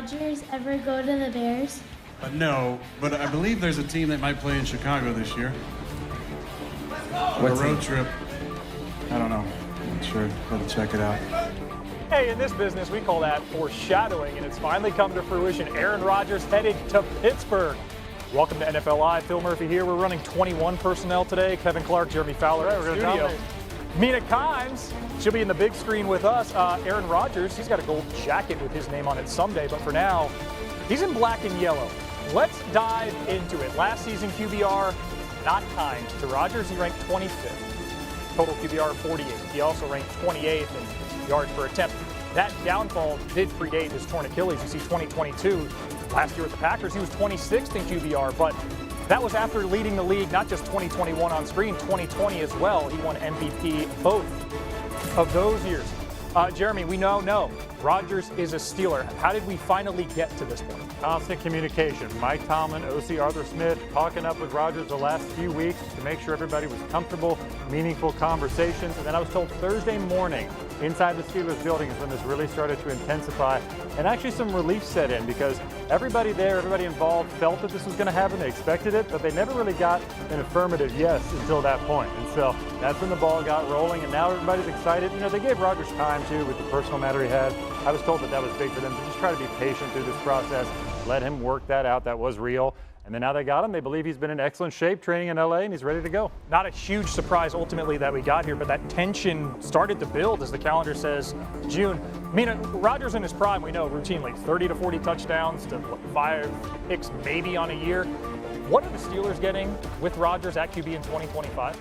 Rodgers ever go to the Bears? No, but I believe there's a team that might play in Chicago this year. What a road team? trip. I don't know. I'm not sure. Got to check it out. Hey, in this business, we call that foreshadowing, and it's finally come to fruition. Aaron Rodgers heading to Pittsburgh. Welcome to NFL Live. Phil Murphy here. We're running 21 personnel today. Kevin Clark, Jeremy Fowler in the studio. Minicamp, she'll be in the big screen with us. Aaron Rodgers, he's got a gold jacket with his name on it someday, but for now, he's in black and yellow. Let's dive into it. Last season, QBR, not kind to Rodgers. He ranked 25th. Total QBR 48. He also ranked 28th in yards per attempt. That downfall did predate his torn Achilles. You see 2022, last year with the Packers, he was 26th in QBR, but that was after leading the league, not just 2021 on screen, 2020 as well. He won MVP both of those years. Jeremy, we know Rodgers is a Steeler. How did we finally get to this point? Constant communication. Mike Tomlin, OC Arthur Smith, talking up with Rodgers the last few weeks to make sure everybody was comfortable, meaningful conversations. And then I was told Thursday morning inside the Steelers building is when this really started to intensify. And actually some relief set in because everybody there, everybody involved felt that this was going to happen. They expected it, but they never really got an affirmative yes until that point. And so that's when the ball got rolling. And now everybody's excited. You know, they gave Rodgers time too with the personal matter he had. I was told that that was big for them to just try to be patient through this process, let him work that out. That was real. And then now they got him. They believe he's been in excellent shape training in LA and he's ready to go. Not a huge surprise ultimately that we got here, but that tension started to build as the calendar says June. I mean, Rodgers in his prime, we know routinely 30 to 40 touchdowns to 5 picks maybe on a year. What are the Steelers getting with Rodgers at QB in 2025?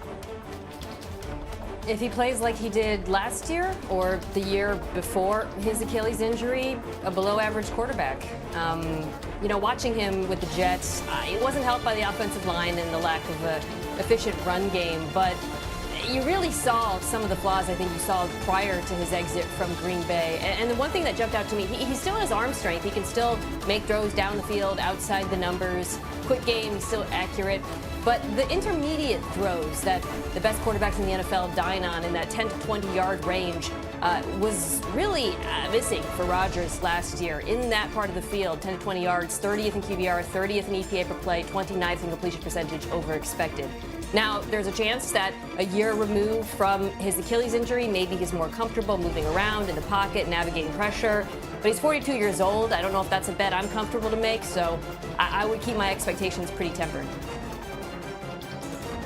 If he plays like he did last year or the year before his Achilles injury, a below-average quarterback. You know, watching him with the Jets, it wasn't helped by the offensive line and the lack of an efficient run game, but you really saw some of the flaws I think you saw prior to his exit from Green Bay. And the one thing that jumped out to me, he still has arm strength. He can still make throws down the field, outside the numbers. Quick game, he's still accurate. But the intermediate throws that the best quarterbacks in the NFL dine on in that 10 to 20-yard range was really missing for Rodgers last year. In that part of the field, 10 to 20 yards, 30th in QBR, 30th in EPA per play, 29th in completion percentage over expected. Now, there's a chance that a year removed from his Achilles injury, maybe he's more comfortable moving around in the pocket, navigating pressure. But he's 42 years old. I don't know if that's a bet I'm comfortable to make, so I would keep my expectations pretty tempered.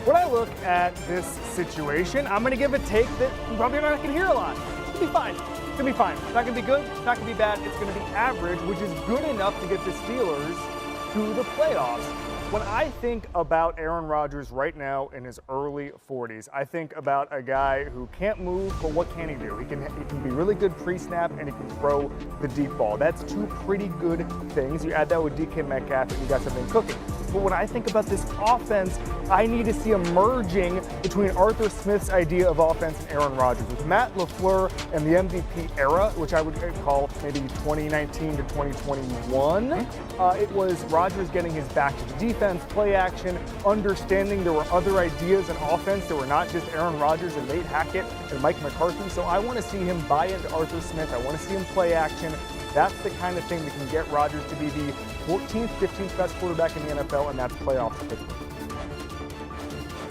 When I look at this situation, I'm going to give a take that I'm probably not going to hear a lot. It'll be fine. It's going to be fine. It's not going to be good. It's not going to be bad. It's going to be average, which is good enough to get the Steelers to the playoffs. When I think about Aaron Rodgers right now in his early 40s, I think about a guy who can't move, but what can he do? He can be really good pre-snap and he can throw the deep ball. That's two pretty good things. You add that with DK Metcalf and you got something cooking. But when I think about this offense, I need to see a merging between Arthur Smith's idea of offense and Aaron Rodgers. With Matt LaFleur and the MVP era, which I would call maybe 2019 to 2021, it was Rodgers getting his back to the defense, play action, understanding there were other ideas in offense that were not just Aaron Rodgers and Nate Hackett and Mike McCarthy. So I want to see him buy into Arthur Smith. I want to see him play action. That's the kind of thing that can get Rodgers to be the 14th, 15th best quarterback in the NFL, and that's playoffs for Pittsburgh.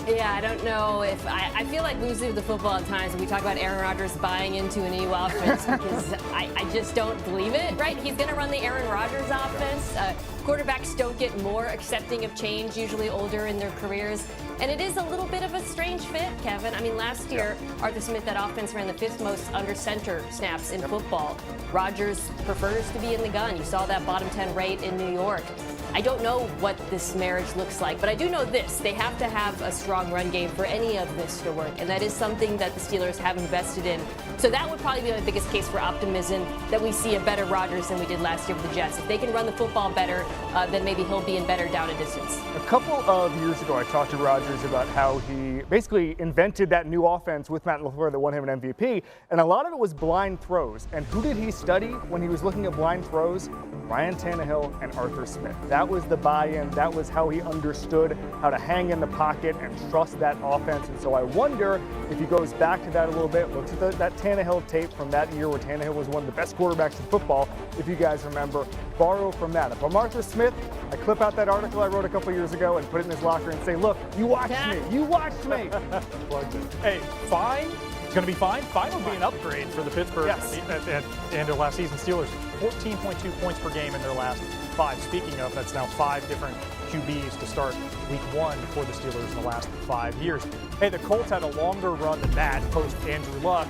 Yeah, I don't know if I feel like we lose the football at times when we talk about Aaron Rodgers buying into a new offense because I just don't believe it, right? He's going to run the Aaron Rodgers offense. Quarterbacks don't get more accepting of change, usually older in their careers. And it is a little bit of a strange fit, Kevin. I mean, last year, Arthur Smith, that offense ran the 5th most under center snaps in football. Rodgers prefers to be in the gun. You saw that bottom 10 rate in New York. I don't know what this marriage looks like, but I do know this. They have to have a strong run game for any of this to work, and that is something that the Steelers have invested in. So that would probably be my biggest case for optimism, that we see a better Rodgers than we did last year with the Jets. If they can run the football better, then maybe he'll be in better down a distance. A couple of years ago, I talked to Rodgers about how he basically invented that new offense with Matt LaFleur that won him an MVP, and a lot of it was blind throws. And who did he study when he was looking at blind throws? Ryan Tannehill and Arthur Smith. That was the buy-in. That was how he understood how to hang in the pocket and trust that offense. And so I wonder if he goes back to that a little bit, looks at that Tannehill tape from that year where Tannehill was one of the best quarterbacks in football, if you guys remember, borrow from that. If I'm Arthur Smith, I clip out that article I wrote a couple years ago and put it in his locker and say, look, you watched me. You watched me. Hey, fine. It's going to be fine. Fine would be an upgrade for the Pittsburgh at the end of last season. Steelers, 14.2 points per game in their last 5. Speaking of, that's now 5 different QBs to start week 1 for the Steelers in the last 5 years. Hey, the Colts had a longer run than that post Andrew Luck.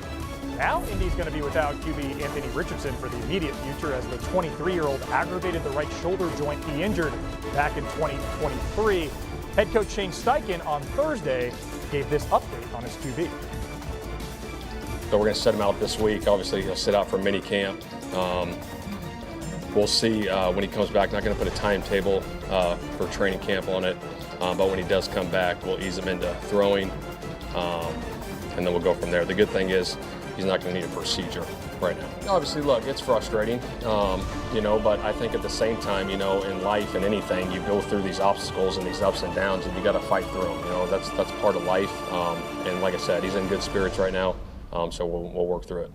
Now Indy's going to be without QB Anthony Richardson for the immediate future as the 23-year-old aggravated the right shoulder joint he injured back in 2023. Head coach Shane Steichen on Thursday gave this update on his QB. So we're going to set him out this week. Obviously, he'll sit out for minicamp. We'll see when he comes back. Not going to put a timetable for training camp on it, but when he does come back, we'll ease him into throwing, and then we'll go from there. The good thing is he's not going to need a procedure right now. Obviously, look, it's frustrating, but I think at the same time, in life and anything, you go through these obstacles and these ups and downs, and you got to fight through them. That's part of life. And like I said, he's in good spirits right now. So we'll work through it.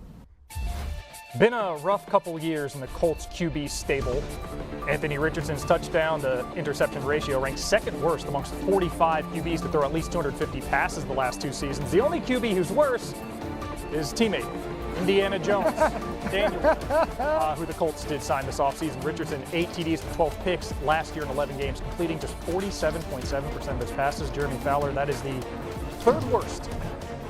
Been a rough couple years in the Colts QB stable. Anthony Richardson's touchdown to interception ratio ranks second worst amongst 45 QBs to throw at least 250 passes the last 2 seasons. The only QB who's worse is teammate Indiana Jones, Daniel, who the Colts did sign this offseason. Richardson, 8 TDs and 12 picks last year in 11 games, completing just 47.7% of his passes. Jeremy Fowler, that is the 3rd worst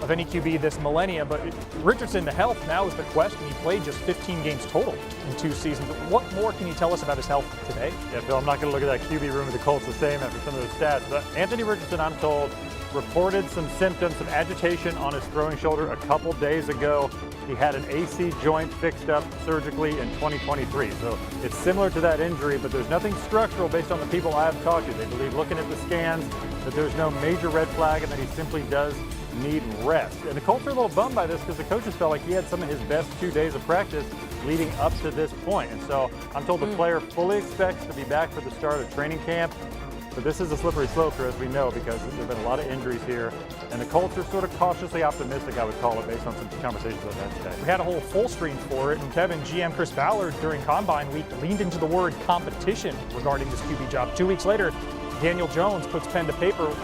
of any QB this millennia, but Richardson, the health now is the question. He played just 15 games total in 2 seasons. What more can you tell us about his health today? Yeah, Bill, I'm not going to look at that QB room of the Colts the same after some of those stats, but Anthony Richardson, I'm told, reported some symptoms, some agitation on his throwing shoulder a couple days ago. He had an AC joint fixed up surgically in 2023. So it's similar to that injury, but there's nothing structural based on the people I have talked to. They believe, looking at the scans, that there's no major red flag and that he simply does need rest. And the Colts are a little bummed by this because the coaches felt like he had some of his best 2 days of practice leading up to this point. And so I'm told the player fully expects to be back for the start of training camp. But this is a slippery slope, as we know, because there have been a lot of injuries here. And the Colts are sort of cautiously optimistic, I would call it, based on some conversations I've had today. We had a whole full screen for it, and Kevin, GM Chris Ballard during Combine Week leaned into the word competition regarding this QB job. 2 weeks later, Daniel Jones puts pen to paper.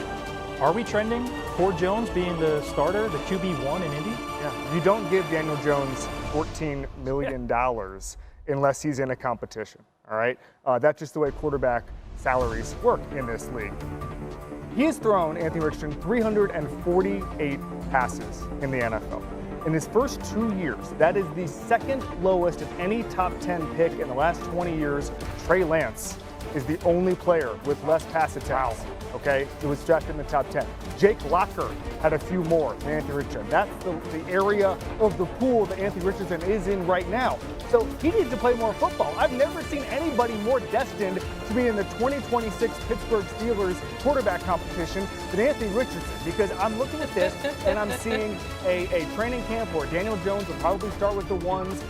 Are we trending toward Jones being the starter, the QB1 in Indy? Yeah, you don't give Daniel Jones $14 million unless he's in a competition, all right? That's just the way quarterback salaries work in this league. He has thrown, Anthony Richardson, 348 passes in the NFL. In his first 2 years, that is the 2nd lowest of any top 10 pick in the last 20 years. Trey Lance is the only player with less pass attempts. Okay, it was drafted in the top 10. Jake Locker had a few more than Anthony Richardson. That's the area of the pool that Anthony Richardson is in right now. So he needs to play more football. I've never seen anybody more destined to be in the 2026 Pittsburgh Steelers quarterback competition than Anthony Richardson, because I'm looking at this and I'm seeing a training camp where Daniel Jones will probably start with the ones.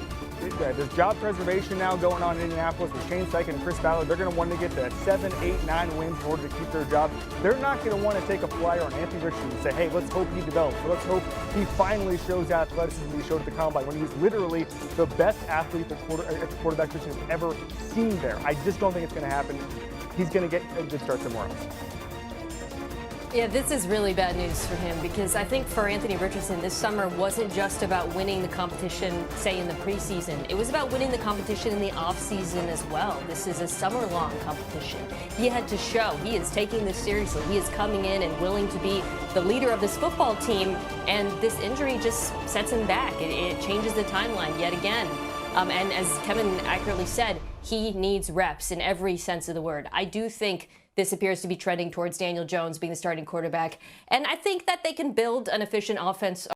There's job preservation now going on in Indianapolis with Shane Steichen and Chris Ballard. They're going to want to get to 7, 8, 9 wins in order to keep their job. They're not going to want to take a flyer on Anthony Richardson and say, hey, let's hope he develops. Let's hope he finally shows athleticism he showed at the Combine when he's literally the best athlete the quarterback position has ever seen there. I just don't think it's going to happen. He's going to get a good start somewhere else. Yeah, this is really bad news for him because I think for Anthony Richardson, this summer wasn't just about winning the competition, say, in the preseason. It was about winning the competition in the offseason as well. This is a summer-long competition. He had to show he is taking this seriously. He is coming in and willing to be the leader of this football team, and this injury just sets him back. It changes the timeline yet again. And as Kevin accurately said, he needs reps in every sense of the word. I do think this appears to be trending towards Daniel Jones being the starting quarterback. And I think that they can build an efficient offense